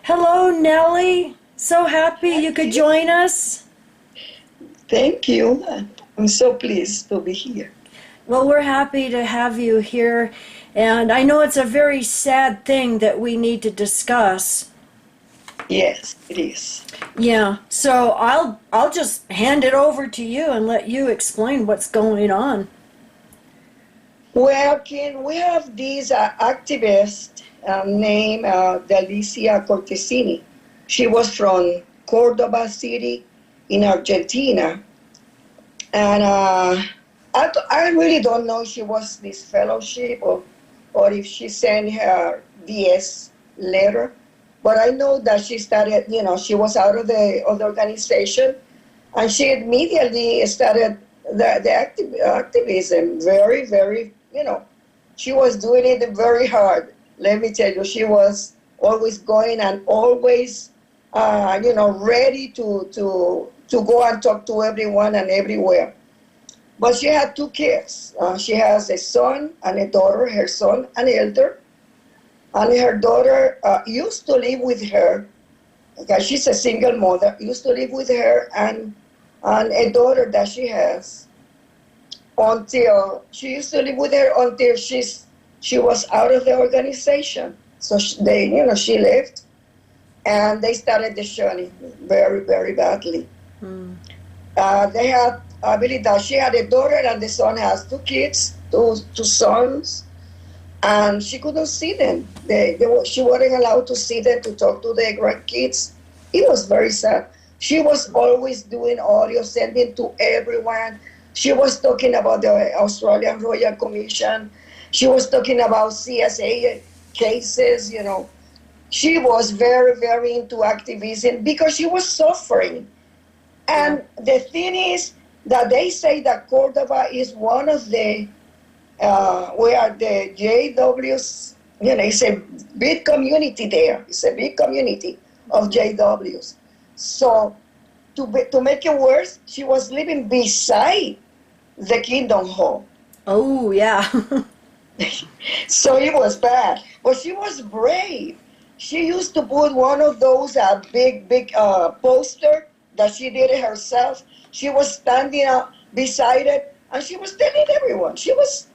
Hello, Nellie. So happy you could join us. Thank you. I'm so pleased to be here. Well, we're happy to have you here, and I know it's a very sad thing that we need to discuss. Yes, it is. Yeah, so I'll just hand it over to you and let you explain what's going on. Well, Ken, we have this activist named Delicia Cortesini. She was from Cordoba City in Argentina. And I really don't know if she was this fellowship or if she sent her DS letter. But I know that she started, she was out of the organization, and she immediately started the activism very, very, she was doing it very hard. Let me tell you, she was always going and always, ready to go and talk to everyone and everywhere. But she had two kids. She has a son and a daughter, her son an elder. And her daughter used to live with her, because she's a single mother, used to live with her and a daughter that she has until, she used to live with her until she was out of the organization. So she left and they started the journey very, very badly. They had, I believe that she had a daughter and the son has two kids, two sons, and she couldn't see them. She wasn't allowed to see them, to talk to their grandkids. It was very sad. She was always doing audio, sending to everyone. She was talking about the Australian Royal Commission. She was talking about CSA cases, She was very, very into activism because she was suffering. And the thing is that they say that Cordoba is one of the, where the JWs, it's a big community there. It's a big community of JWs. So to make it worse, she was living beside the Kingdom Hall. Oh, yeah. So it was bad. But she was brave. She used to put one of those big poster that she did it herself. She was standing beside it, and she was telling everyone. She was,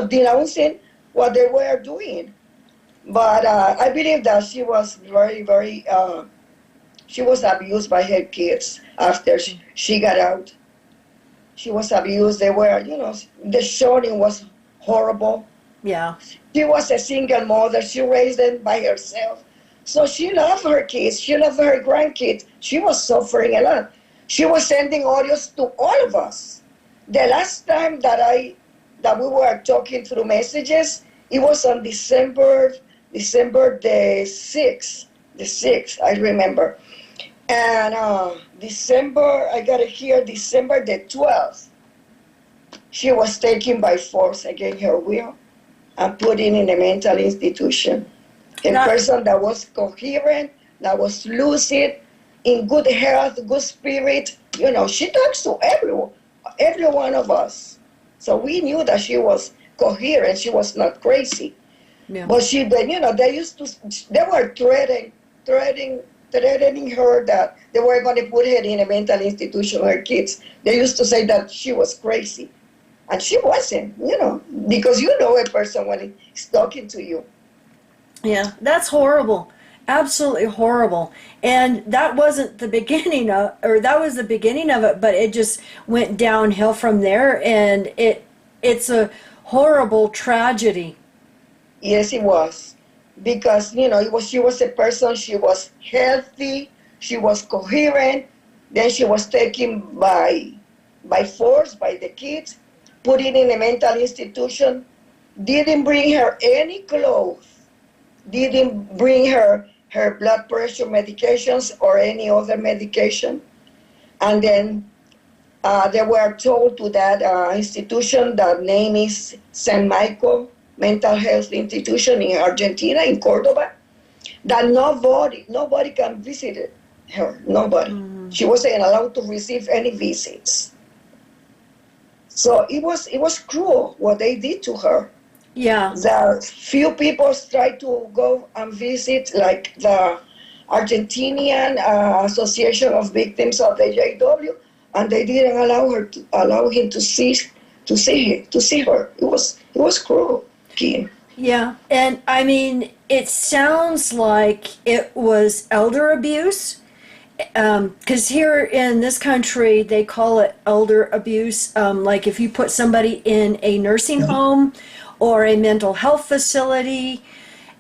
denouncing what they were doing. But I believe that she was very, very, she was abused by her kids after she got out. She was abused. They were, the shooting was horrible. Yeah. She was a single mother. She raised them by herself. So she loved her kids. She loved her grandkids. She was suffering a lot. She was sending audios to all of us. The last time that we were talking through messages, it was on December the 6th. The 6th, I remember. And I got it here, December the 12th. She was taken by force against her will and put in a mental institution. A person that was coherent, that was lucid, in good health, good spirit. She talks to every one of us. So we knew that she was coherent. She was not crazy. Yeah. But they were threatening her that they were going to put her in a mental institution, her kids. They used to say that she was crazy. And she wasn't, because you know a person when he's talking to you. Yeah, that's horrible. Absolutely horrible. And that wasn't the beginning that was the beginning of it, but it just went downhill from there, and it's a horrible tragedy. Yes, it was. Because, she was a person, she was healthy, she was coherent, then she was taken by force, by the kids, put in a mental institution, didn't bring her any clothes, didn't bring her blood pressure medications or any other medication. And then they were told to that institution, that name is San Michael Mental Health Institution in Argentina, in Cordoba, that nobody can visit her, nobody. Mm-hmm. She wasn't allowed to receive any visits. So it was cruel what they did to her. Yeah. The few people tried to go and visit, like the Argentinian Association of Victims of the JW, and they didn't allow him to see her. It was cruel, Kim. Yeah, and I mean, it sounds like it was elder abuse. Because here in this country, they call it elder abuse. Like if you put somebody in a nursing home or a mental health facility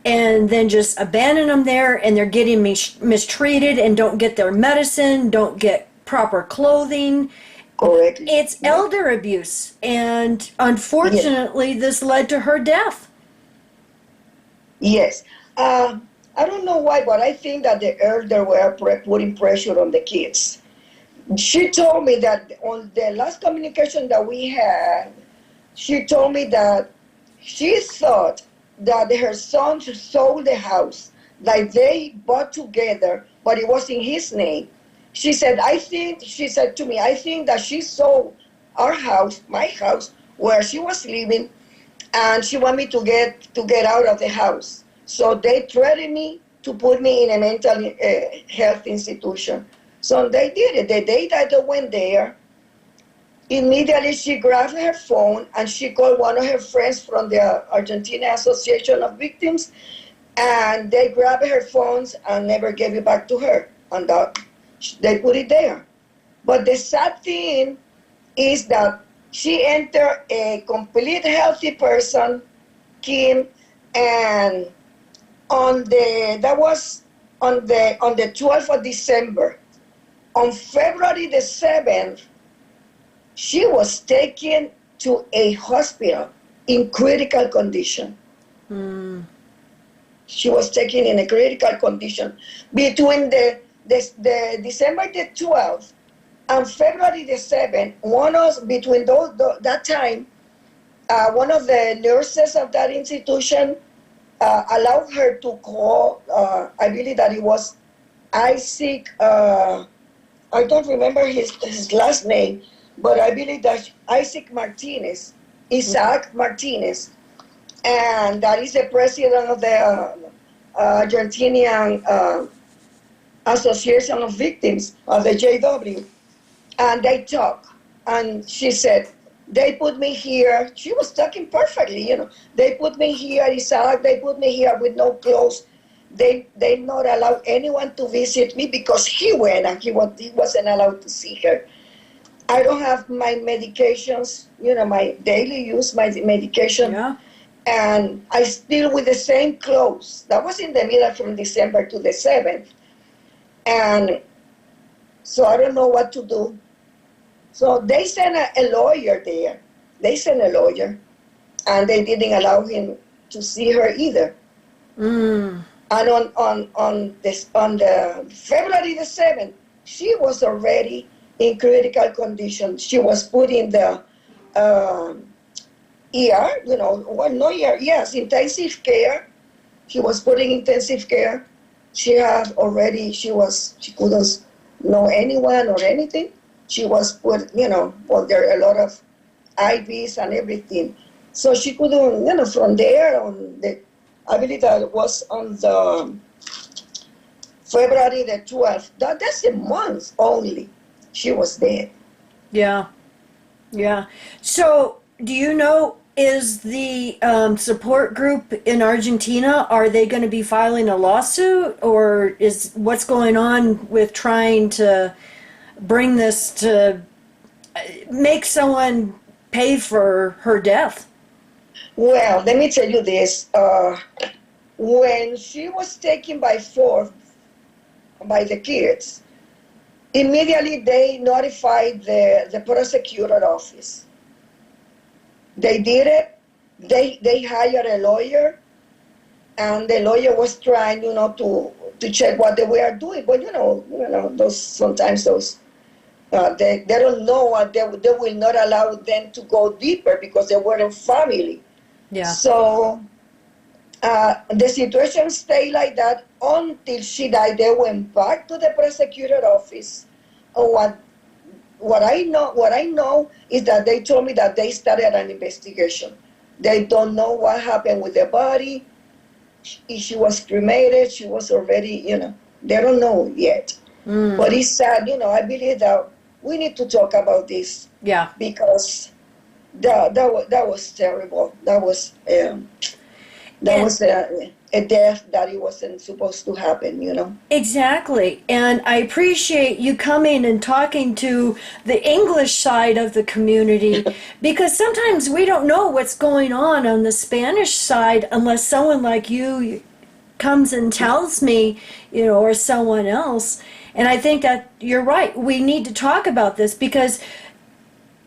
and then just abandon them there and they're getting mistreated and don't get their medicine, don't get proper clothing. Correct. It's elder abuse. And unfortunately, this led to her death. Yes. I don't know why, but I think that the elder were putting pressure on the kids. She told me that on the last communication that we had, she told me that she thought that her son sold the house, like they bought together, but it was in his name. She said to me, I think that she sold our house, my house, where she was living, and she wanted me to get out of the house. So they threatened me to put me in a mental health institution. So they did it. The day that I went there, immediately she grabbed her phone and she called one of her friends from the Argentinian Association of Victims, and they grabbed her phones and never gave it back to her. And they put it there. But the sad thing is that she entered a complete healthy person, Kim, and that was on the 12th of December. On February the 7th, she was taken to a hospital in critical condition. She was taken in a critical condition. Between the December the 12th and February the 7th, between that time, one of the nurses of that institution allowed her to call, I believe that it was Isaac, I don't remember his last name, but I believe that Isaac Martinez, Isaac Martinez, and that is the president of the Argentinian Association of Victims of the JW. And they talked, and she said, they put me here. She was talking perfectly, They put me here, Isaac, they put me here with no clothes. They not allow anyone to visit me because he went and he wasn't allowed to see her. I don't have my medications, my daily use, my medication. Yeah. And I still with the same clothes. That was in the middle from December to the 7th. And so I don't know what to do. So they sent a lawyer there. They sent a lawyer, and they didn't allow him to see her either. And on the February the 7th, she was already in critical condition. She was put in the ER, intensive care. She was put in intensive care. She couldn't know anyone or anything. She was put, there a lot of IVs and everything. So she couldn't, from there I believe that was on the February the 12th. That's a month only. She was dead. Yeah. Yeah. So do you know, is the support group in Argentina, are they going to be filing a lawsuit, or is what's going on with trying to bring this to make someone pay for her death? Well, let me tell you this. When she was taken by force by the kids, immediately they notified the prosecutor office. They did it. They hired a lawyer, and the lawyer was trying, to check what they were doing. But sometimes they don't know what they will not allow them to go deeper because they weren't family. Yeah. So the situation stayed like that until she died. They went back to the prosecutor office. What I know is that they told me that they started an investigation. They don't know what happened with the body. She was cremated. She was already, They don't know yet. But it's sad, I believe that we need to talk about this Yeah. because that was terrible. That was a death that it wasn't supposed to happen. Exactly. And I appreciate you coming and talking to the English side of the community because sometimes we don't know what's going on the Spanish side unless someone like you comes and tells me, or someone else. And I think that you're right. We need to talk about this because,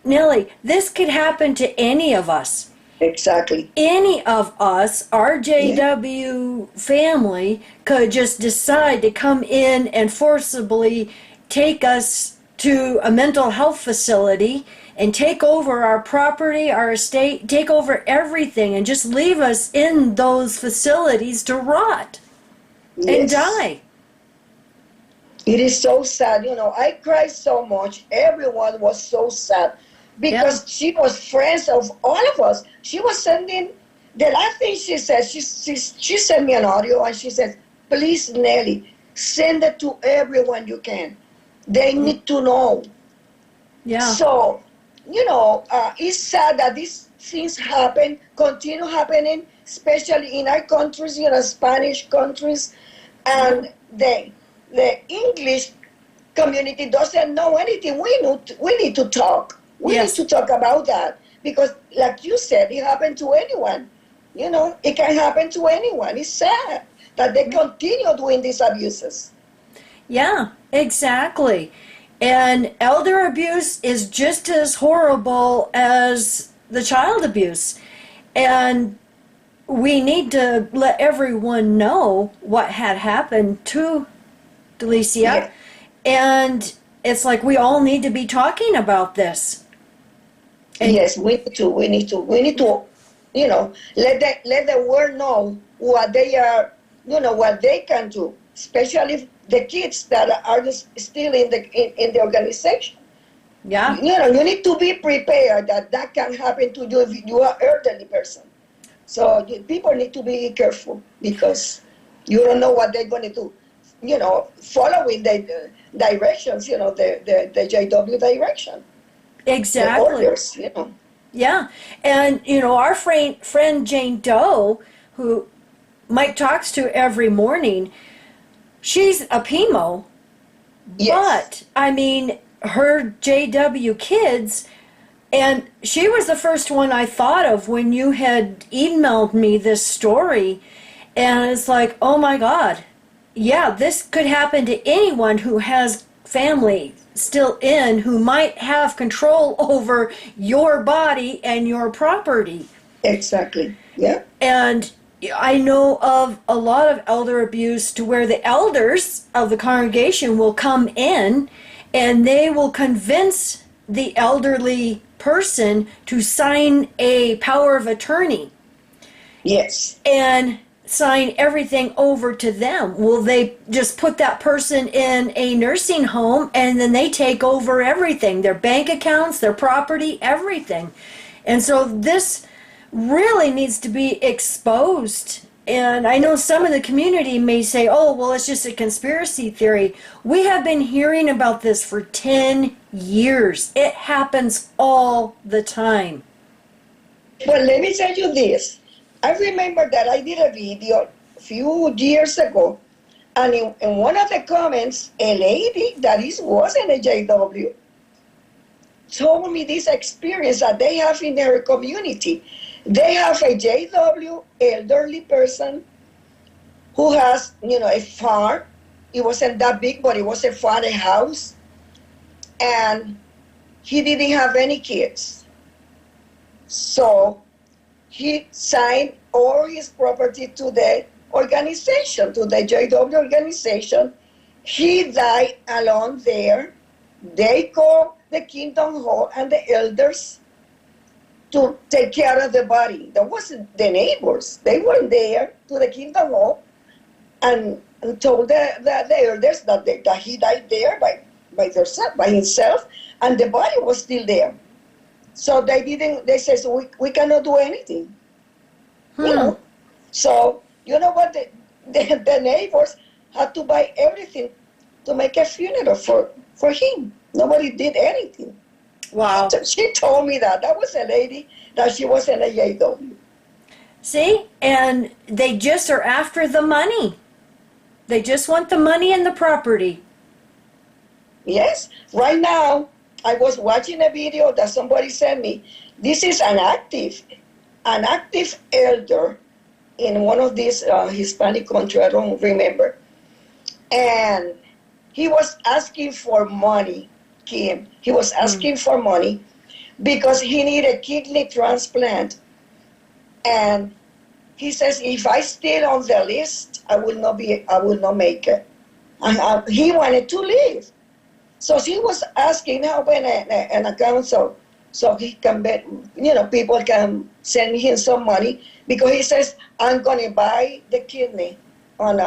Nellie, this could happen to any of us. Exactly. Any of us, our JW family, could just decide to come in and forcibly take us to a mental health facility and take over our property, our estate, take over everything, and just leave us in those facilities to rot and die. It is so sad. I cried so much. Everyone was so sad because she was friends of all of us. She was sending, the last thing she said, she sent me an audio and she said, please, Nelly, send it to everyone you can. They need to know. Yeah. So, it's sad that these things continue happening, especially in our countries, Spanish countries, and the English community doesn't know anything. We need to talk. We need to talk about that because, like you said, it happened to anyone. It can happen to anyone. It's sad that they continue doing these abuses. Yeah, exactly. And elder abuse is just as horrible as the child abuse. And we need to let everyone know what had happened to Delicia. Yeah. And it's like we all need to be talking about this. And yes, we need to, let the world know what they are, what they can do, especially the kids that are still in the organization. yeah, You need to be prepared that can happen to you if you are an elderly person. So people need to be careful because you don't know what they're going to do. Following the directions, the JW direction. exactly. The orders, Yeah. And, our friend Jane Doe, who Mike talks to every morning, she's a PIMO. Yes. But, I mean, her JW kids, and she was the first one I thought of when you had emailed me this story. And it's like, oh my God, yeah, this could happen to anyone who has family still in who might have control over your body and your property. Exactly. Yeah. And I know of a lot of elder abuse to where the elders of the congregation will come in and they will convince the elderly person to sign a power of attorney. Yes. And sign everything over to them. Well, they just put that person in a nursing home and then they take over everything, their bank accounts, their property, everything. And so this really needs to be exposed. And I know some of the community may say, oh, well, it's just a conspiracy theory. We have been hearing about this for 10 years. It happens all the time. Well, let me tell you this. I remember that I did a video a few years ago, and in one of the comments, a lady that wasn't a JW told me this experience that they have in their community. They have a JW elderly person who has, a farm. It wasn't that big, but it was a farm, a house, and he didn't have any kids. So he signed all his property to the organization, to the JW organization. He died alone there. They called the Kingdom Hall and the elders to take care of the body. That wasn't the neighbors. They were there to the Kingdom Hall and told the elders that he died there by himself, and the body was still there. So they said, so we cannot do anything. So, you know what, the neighbors, had to buy everything to make a funeral for him. Nobody did anything. Wow. She told me that. That was a lady that she was in a JW. See? And they just are after the money. They just want the money and the property. Yes. Right now, I was watching a video that somebody sent me. This is an active elder in one of these Hispanic countries, I don't remember. And he was asking for money, Kim. He was asking for money because he needed a kidney transplant. And he says, if I stay on the list, I will not make it. And he wanted to leave. So he was asking how when an account so he can bet, people can send him some money because he says, I'm going to buy the kidney on,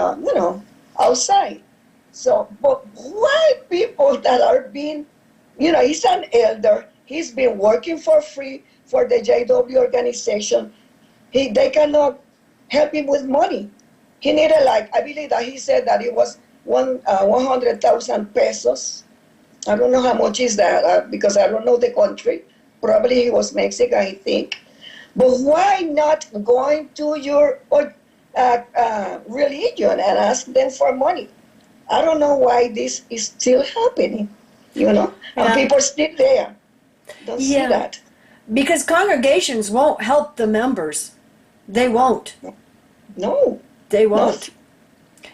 outside. So, but why people that are being, he's an elder, he's been working for free for the JW organization. They cannot help him with money. He needed I believe that he said that it was 100,000 pesos. I don't know how much is that because I don't know the country. Probably he was Mexican, I think. But why not going to your religion and ask them for money? I don't know why this is still happening, and people still there. Don't see that. Because congregations won't help the members. They won't. No. They won't. No.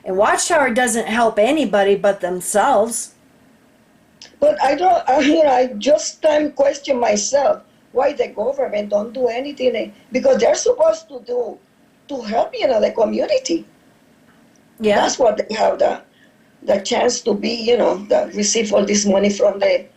And Watchtower doesn't help anybody but themselves. But I don't, I just question myself why the government don't do anything because they're supposed to help the community. Yeah, that's what they have the chance to be, receive all this money from the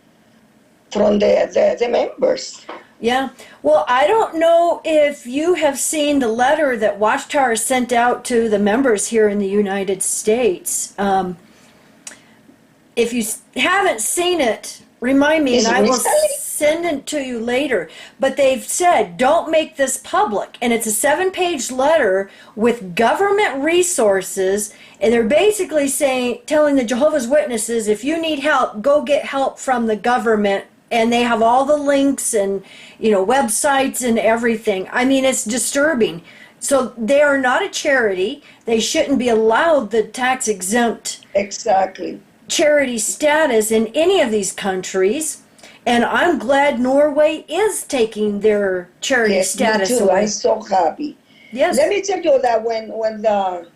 members. Yeah. Well, I don't know if you have seen the letter that Watchtower sent out to the members here in the United States. If you haven't seen it, remind me, and I will send it to you later. But they've said, don't make this public. And it's a 7-page letter with government resources. And they're basically telling the Jehovah's Witnesses, if you need help, go get help from the government. And they have all the links and, websites and everything. I mean, it's disturbing. So they are not a charity. They shouldn't be allowed the tax-exempt charity status in any of these countries. And I'm glad Norway is taking their charity status me too. away. I'm so happy. Yes. Let me tell you that when the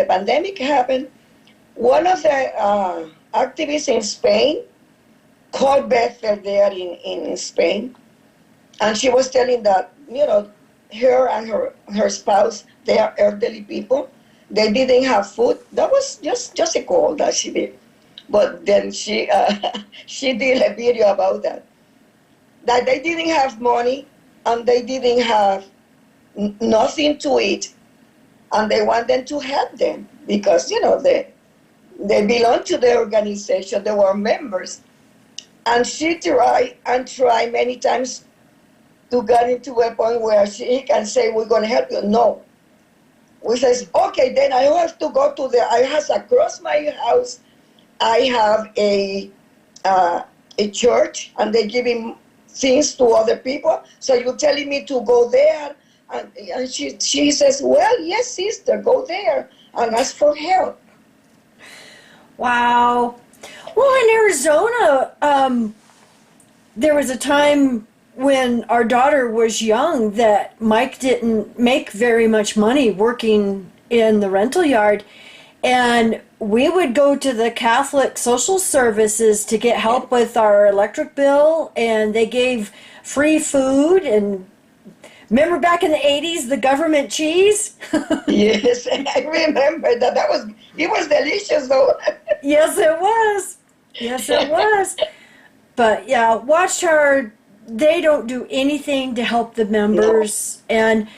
pandemic happened, one of the activists in Spain called Bethel there in Spain, and she was telling that, her and her spouse, they are elderly people. They didn't have food. That was just a call that she did. But then she did a video about that they didn't have money and they didn't have nothing to eat, and they want them to help them because, they belong to the organization. They were members. And she tried many times to get into a point where she can say, we're going to help you. No. We says, okay, then I have to go to I have across my house, I have a church, and they giving things to other people. So you're telling me to go there? And she says, well, yes, sister, go there and ask for help. Wow. Well, in Arizona, there was a time when our daughter was young that Mike didn't make very much money working in the rental yard. And we would go to the Catholic Social Services to get help with our electric bill, and they gave free food. And remember back in the 80s, the government cheese? Yes, I remember that. It was delicious, though. Yes, it was. Yes, it was. But yeah, Watchtower, they don't do anything to help the members. No. And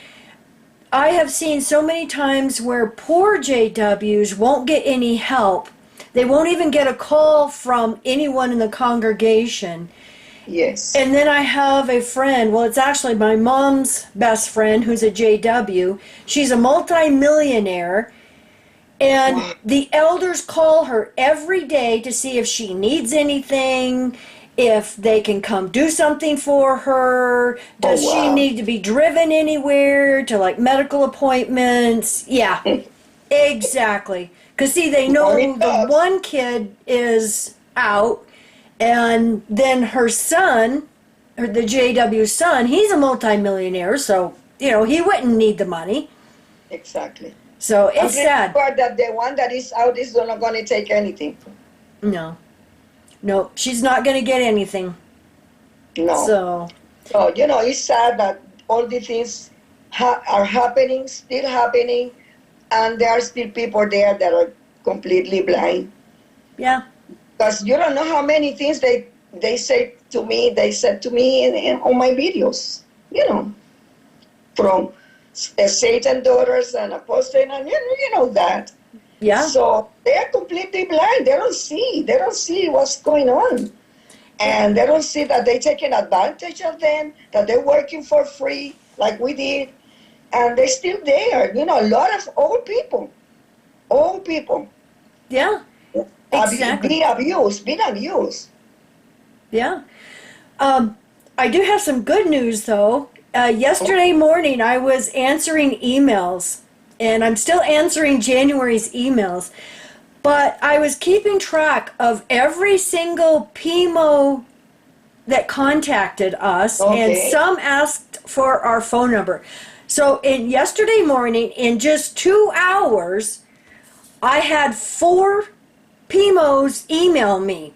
I have seen so many times where poor JWs won't get any help. They won't even get a call from anyone in the congregation. Yes. And then I have a friend, well, it's actually my mom's best friend who's a JW. She's a multi-millionaire. And the elders call her every day to see if she needs anything, if they can come do something for her. Does she wow. need to be driven anywhere to like medical appointments? Yeah, exactly. Because see, they Money know the talks. one kid is out, and then her son, or the JW son, he's a multimillionaire, so he wouldn't need the money. Exactly. So I'm it's pretty sad. sure that the one that is out is not going to take anything. No, no, she's not going to get anything. No. So, So, it's sad that all these things are happening, still happening, and there are still people there that are completely blind. yeah, Because you don't know how many things they said to me on my videos, from Satan daughters and apostate, and you know that. yeah, So they are completely blind. They don't see. They don't see what's going on. And they don't see that they're taking advantage of them, that they're working for free like we did. And they're still there. A lot of old people yeah, exactly. being abused. Yeah. I do have some good news though. Yesterday morning, I was answering emails, and I'm still answering January's emails. But I was keeping track of every single PMO that contacted us, and Okay. some asked for our phone number. So in yesterday morning, in just 2 hours, I had 4 PMOs email me.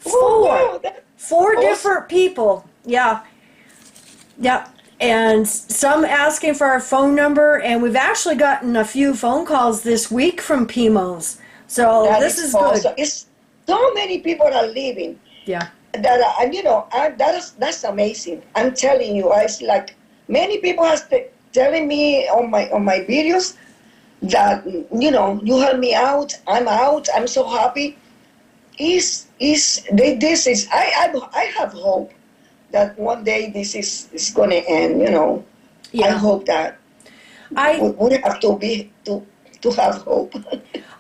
Oh, Four. wow. That's Four awesome. different people. Yeah. Yeah. And some asking for our phone number, and we've actually gotten a few phone calls this week from PMOs. So That this is is good. awesome. It's so many people are leaving. Yeah. That that's amazing. I'm telling you, it's like many people have telling me on my videos that you help me out. I'm out. I'm so happy. This is I have hope that one day this is going to end. I Yeah. hope that I we have to have hope.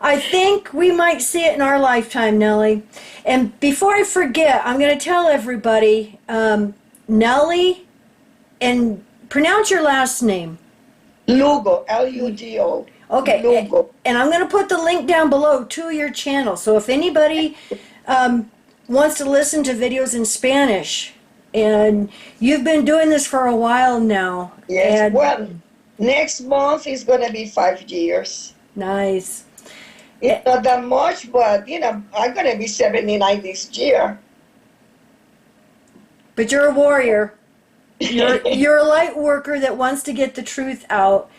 I think we might see it in our lifetime, Nellie. And before I forget, I'm going to tell everybody, Nellie, and pronounce your last name. Lugo, Lugo. Okay, Lugo. and I'm going to put the link down below to your channel. So if anybody wants to listen to videos in Spanish, and you've been doing this for a while now, Yes. and Well, next month is going to be 5 years. nice. It's not that much, but I'm going to be 79 this year. But you're a warrior. You're a light worker that wants to get the truth out.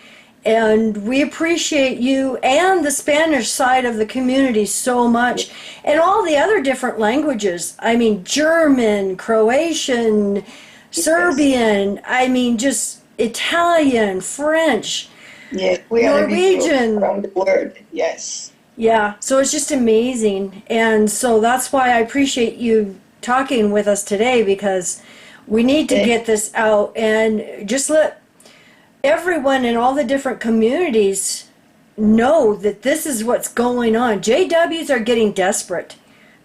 And we appreciate you and the Spanish side of the community so much. And all the other different languages. I mean, German, Croatian, Serbian, I mean, just Italian, French, Yes, we are Norwegian. around the world. Yes. Yeah, so it's just amazing. And so that's why I appreciate you talking with us today, because we need to get this out and just let everyone in all the different communities know that this is what's going on. JWs are getting desperate.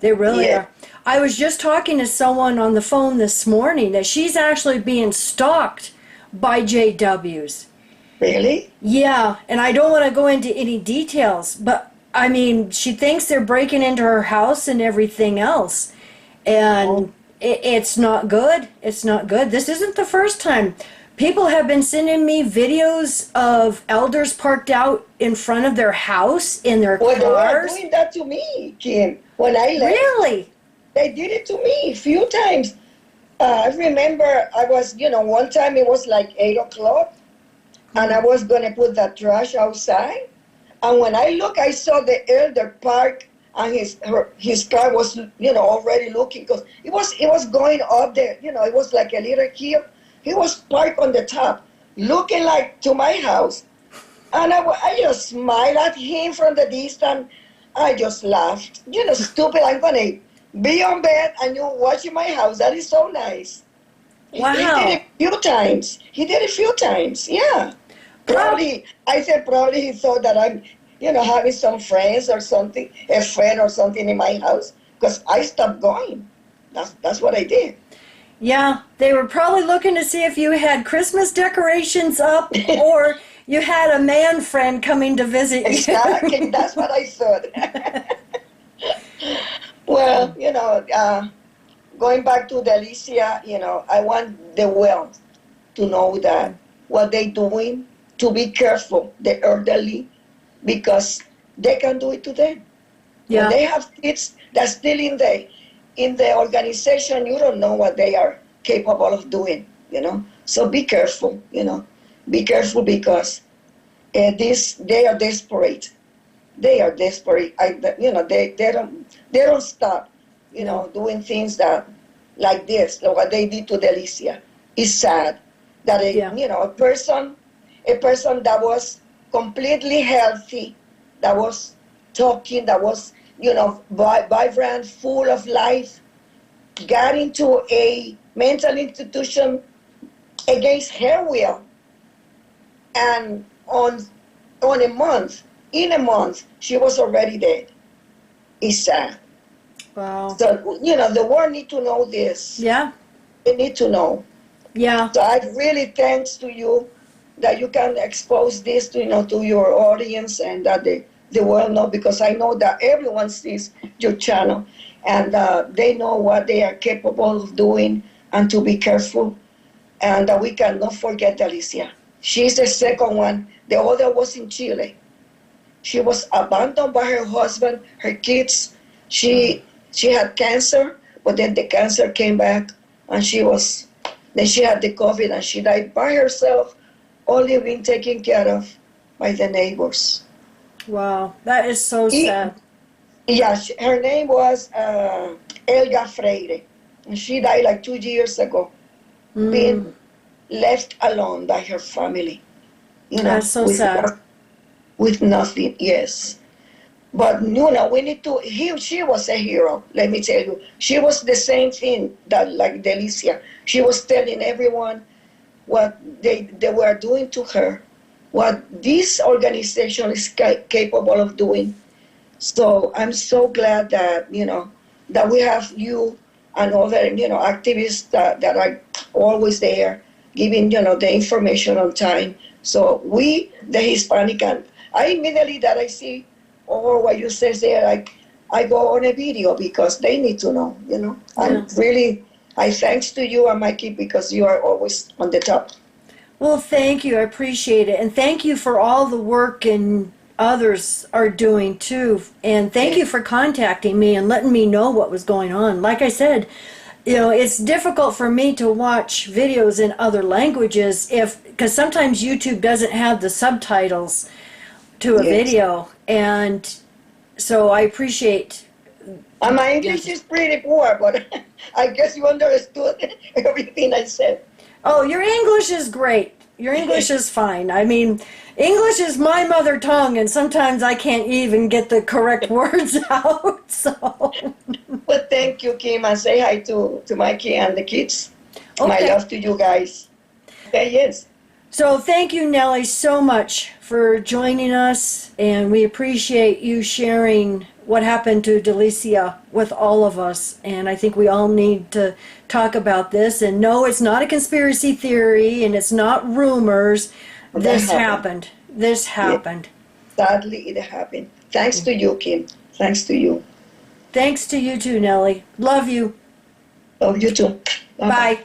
They really Yeah. are. I was just talking to someone on the phone this morning that she's actually being stalked by JWs. Really? Yeah, and I don't want to go into any details, but I mean, she thinks they're breaking into her house and everything else. And it's not good. It's not good. This isn't the first time. People have been sending me videos of elders parked out in front of their house in their Well, they were cars. doing that to me, Kim. When I left, Really? they did it to me a few times. I remember I was, one time it was like 8 o'clock, and I was going to put the trash outside. And when I look, I saw the elder park, and his car was, already looking, because it was going up there. It was like a little hill. He was parked on the top, looking like to my house. And I just smiled at him from the distance. I just laughed. Stupid, I'm going to be on bed and you watching my house. That is so nice. Wow. He did it a few times. Yeah. Probably, I said probably he thought that having some friends or something, a friend or something in my house, because I stopped going. That's what I did. Yeah, they were probably looking to see if you had Christmas decorations up or you had a man friend coming to visit you. Exactly, that's what I thought. Well, going back to Delicia, I want the world to know that what they're doing, to be careful, the elderly, because they can do it to them. When Yeah, they have kids that's still in the organization, you don't know what they are capable of doing. So be careful. Be careful because they are desperate. They are desperate. They don't stop. no, Doing things that like this, like what they did to Delicia. It's sad that yeah, a person that was completely healthy, that was talking, that was vibrant, full of life, got into a mental institution against her will, and in a month, she was already dead. It's sad. wow, So, the world need to know this. yeah, They need to know. yeah, So I really thanks to you that you can expose this to your audience, and that the world know, because I know that everyone sees your channel, and they know what they are capable of doing, and to be careful, and that we cannot forget Alicia. She's the second one. The other was in Chile. She was abandoned by her husband, her kids. She had cancer, but then the cancer came back, and then she had the COVID, and she died by herself, only being taken care of by the neighbors. wow. That is so He, sad. yeah, her name was Elga Freire, and she died like 2 years ago, Mm, being left alone by her family, that's so with sad. with nothing. Yes. But we need to. She was a hero. Let me tell you, she was the same thing that like Delicia. She was telling everyone what they were doing to her, what this organization is capable of doing. So I'm so glad that we have you and other activists that are always there, giving the information on time. So we, the Hispanic, and I immediately that I see or what you says there, I go on a video because they need to know. Yeah. And really, I thanks to you and Mikey because you are always on the top. Well, thank you. I appreciate it. And thank you for all the work and others are doing too. And thank Yeah. you for contacting me and letting me know what was going on. Like I said, it's difficult for me to watch videos in other languages because sometimes YouTube doesn't have the subtitles to a Yes. video. And so I appreciate. And my English is pretty poor, but I guess you understood everything I said. Oh, your English is great. Your English is fine. I mean, English is my mother tongue, and sometimes I can't even get the correct words out. So, But thank you, Kim, and say hi to Mikey and the kids. My okay. love to you guys. Okay, yes. So, thank you, Nellie, so much for joining us, and we appreciate you sharing what happened to Delicia with all of us. And I think we all need to talk about this. And no, it's not a conspiracy theory, and it's not rumors. That This happened. happened. This happened. Sadly, it happened. Thanks to you, Kim. Thanks to you. Thanks to you too, Nellie. Love you. Love you too. Bye-bye. Bye.